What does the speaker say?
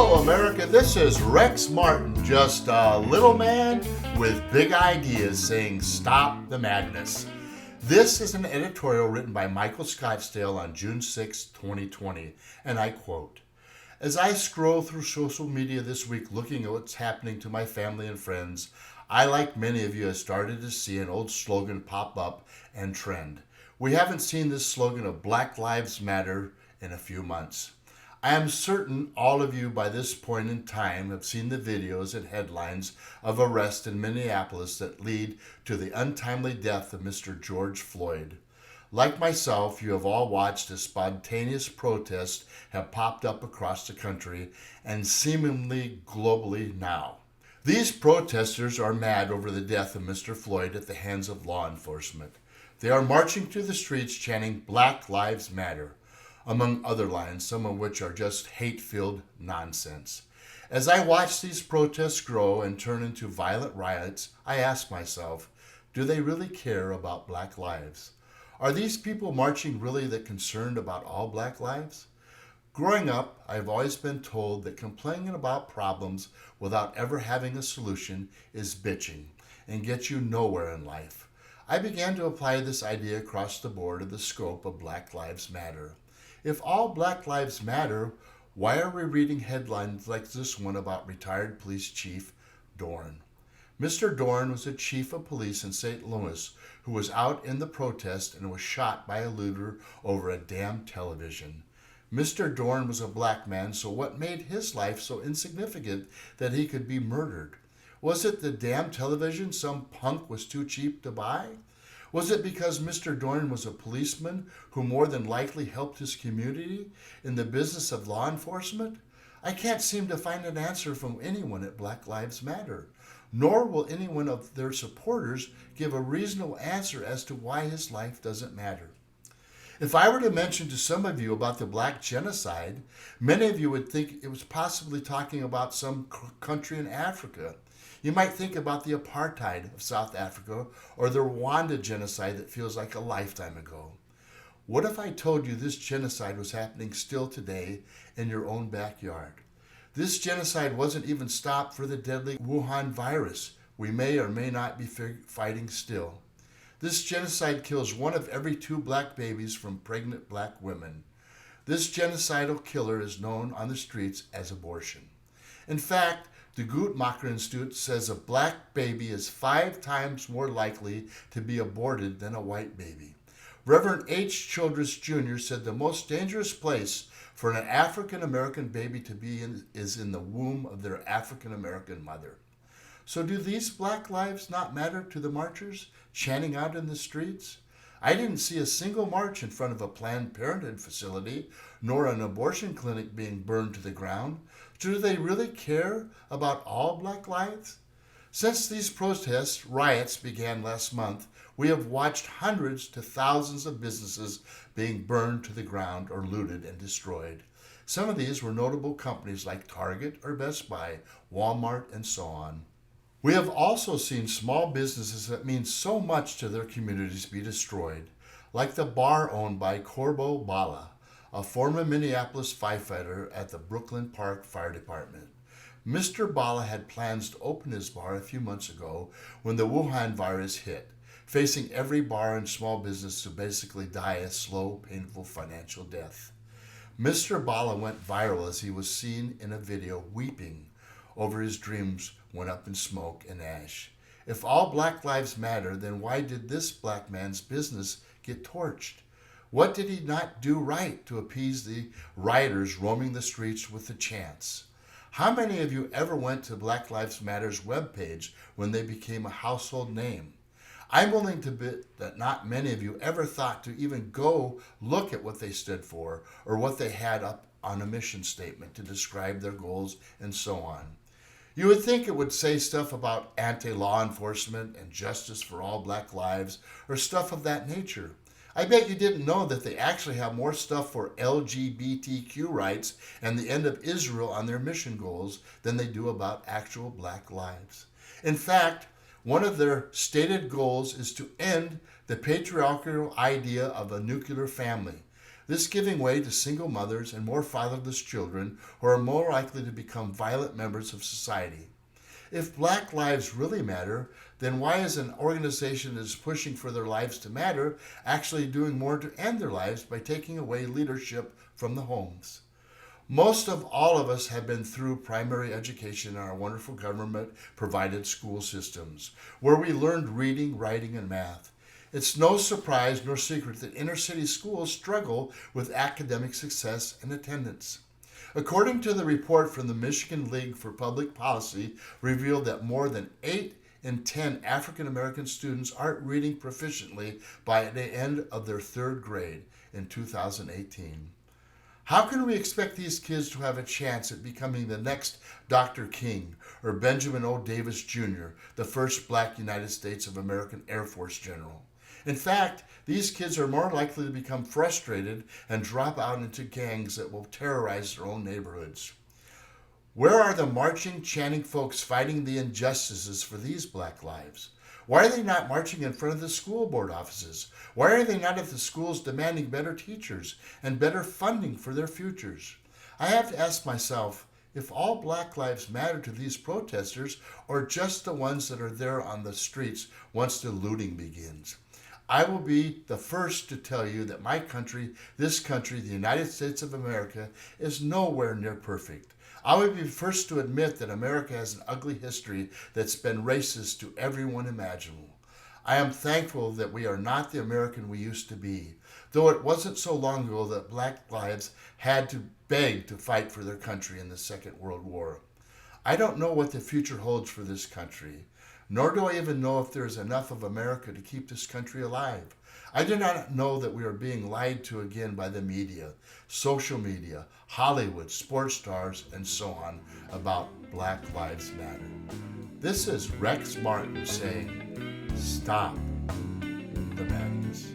Hello, America. This is Rex Martin, just a little man with big ideas saying stop the madness. This is an editorial written by Michael Scottsdale on June 6, 2020, and I quote, "As I scroll through social media this week looking at what's happening to my family and friends, I, like many of you, have started to see an old slogan pop up and trend. We haven't seen this slogan of Black Lives Matter in a few months. I am certain all of you by this point in time have seen the videos and headlines of arrests in Minneapolis that lead to the untimely death of Mr. George Floyd. Like myself, you have all watched as spontaneous protests have popped up across the country and seemingly globally now. These protesters are mad over the death of Mr. Floyd at the hands of law enforcement. They are marching through the streets chanting Black Lives Matter, among other lines, some of which are just hate-filled nonsense. As I watch these protests grow and turn into violent riots, I ask myself, do they really care about black lives? Are these people marching really that concerned about all black lives? Growing up, I've always been told that complaining about problems without ever having a solution is bitching and gets you nowhere in life. I began to apply this idea across the board of the scope of Black Lives Matter. If all Black Lives Matter, why are we reading headlines like this one about retired police chief Dorn? Mr. Dorn was a chief of police in St. Louis who was out in the protest and was shot by a looter over a damn television. Mr. Dorn was a black man, so what made his life so insignificant that he could be murdered? Was it the damn television some punk was too cheap to buy? Was it because Mr. Dorn was a policeman who more than likely helped his community in the business of law enforcement? I can't seem to find an answer from anyone at Black Lives Matter, nor will any one of their supporters give a reasonable answer as to why his life doesn't matter. If I were to mention to some of you about the black genocide, many of you would think it was possibly talking about some country in Africa. You might think about the apartheid of South Africa or the Rwanda genocide that feels like a lifetime ago. What if I told you this genocide was happening still today in your own backyard? This genocide wasn't even stopped for the deadly Wuhan virus we may or may not be fighting still. This genocide kills one of every 2 black babies from pregnant black women. This genocidal killer is known on the streets as abortion. In fact, the Guttmacher Institute says a black baby is 5 times more likely to be aborted than a white baby. Reverend H. Childress Jr. said the most dangerous place for an African American baby to be in is in the womb of their African American mother. So do these black lives not matter to the marchers chanting out in the streets? I didn't see a single march in front of a Planned Parenthood facility, nor an abortion clinic being burned to the ground. Do they really care about all black lives? Since these protests, riots began last month, we have watched hundreds to thousands of businesses being burned to the ground or looted and destroyed. Some of these were notable companies like Target or Best Buy, Walmart, and so on. We have also seen small businesses that mean so much to their communities be destroyed, like the bar owned by Corbo Bala, a former Minneapolis firefighter at the Brooklyn Park Fire Department. Mr. Bala had plans to open his bar a few months ago when the Wuhan virus hit, facing every bar and small business to basically die a slow, painful financial death. Mr. Bala went viral as he was seen in a video weeping over his dreams went up in smoke and ash. If all black lives matter, then why did this black man's business get torched? What did he not do right to appease the rioters roaming the streets with the chants? How many of you ever went to Black Lives Matter's webpage when they became a household name? I'm willing to bet that not many of you ever thought to even go look at what they stood for or what they had up on a mission statement to describe their goals and so on. You would think it would say stuff about anti-law enforcement and justice for all black lives or stuff of that nature. I bet you didn't know that they actually have more stuff for LGBTQ rights and the end of Israel on their mission goals than they do about actual black lives. In fact, one of their stated goals is to end the patriarchal idea of a nuclear family. this giving way to single mothers and more fatherless children who are more likely to become violent members of society. If Black lives really matter, then why is an organization that is pushing for their lives to matter actually doing more to end their lives by taking away leadership from the homes? Most of all of us have been through primary education in our wonderful government-provided school systems, where we learned reading, writing, and math. It's no surprise nor secret that inner-city schools struggle with academic success and attendance. According to the report from the Michigan League for Public Policy, revealed that more than 8 in 10 African American students aren't reading proficiently by the end of their 3rd grade in 2018. How can we expect these kids to have a chance at becoming the next Dr. King or Benjamin O. Davis Jr., the first Black United States of American Air Force general? In fact, these kids are more likely to become frustrated and drop out into gangs that will terrorize their own neighborhoods. Where are the marching, chanting folks fighting the injustices for these Black lives? Why are they not marching in front of the school board offices? Why are they not at the schools demanding better teachers and better funding for their futures? I have to ask myself if all Black lives matter to these protesters or just the ones that are there on the streets once the looting begins. I will be the first to tell you that my country, this country, the United States of America, is nowhere near perfect. I would be the first to admit that America has an ugly history that's been racist to everyone imaginable. I am thankful that we are not the American we used to be, though it wasn't so long ago that Black lives had to beg to fight for their country in the Second World War. I don't know what the future holds for this country, nor do I even know if there is enough of America to keep this country alive. I do not know that we are being lied to again by the media, social media, Hollywood, sports stars, and so on about Black Lives Matter. This is Rex Martin saying, stop the madness.